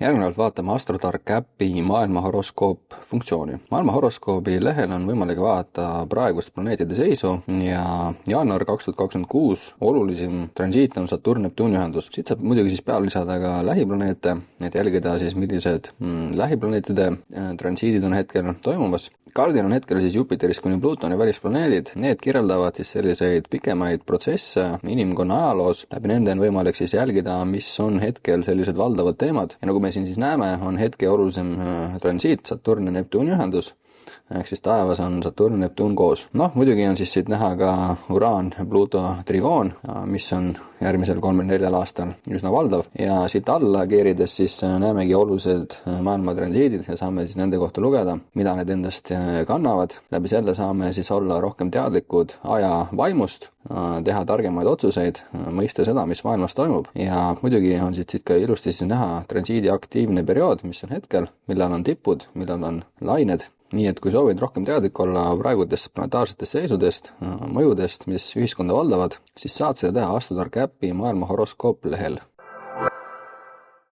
Järgnevalt vaatame Astrotark äpi maailma horoskoop funktsiooni. Maailma horoskoobi lehel on võimalik vaadata praegust planeetide seisu ja jaanuar 2026 olulisim transiit on Saturn-Neptuuni ühendus. Siit saab muidugi siis peale lisada ka lähiplaneete, et jälgida siis, millised lähiplaneetide transiidid on hetkel toimumas. Kaardil on hetkel siis Jupiterist kuni Plutoni välisplaneedid. Need kirjeldavad siis selliseid pikemaid protsesse inimkonna ajaloos. Läbi nende on võimalik siis jälgida, mis on hetkel sellised valdavad teemad. Ja nagu me siin siis näeme, on hetke olulisem transiit Saturn ja Neptuuni ühendus. Ehk siis taevas on Saturn ja Neptuun koos. Muidugi on siis siit näha ka Uraan ja Pluto trigoon, mis on järgmisel 34 aastal üsna valdav. Ja siit alla keerides siis näemegi olulised maailma transiidid ja saame siis nende kohta lugeda, mida need endast kannavad. Läbi selle saame siis olla rohkem teadlikud aja vaimust, teha targemaid otsuseid, mõista seda, mis maailmas toimub. Ja muidugi on siit ka ilusti siis näha transiidi aktiivne periood, mis on hetkel, millal on tipud, millal on lained. Nii et kui soovid rohkem teadlik olla praegudest planetaarsetest seisudest, mõjudest, mis ühiskonda valdavad, siis saad seda teha Astrotark äpi maailma horoskoop lehel.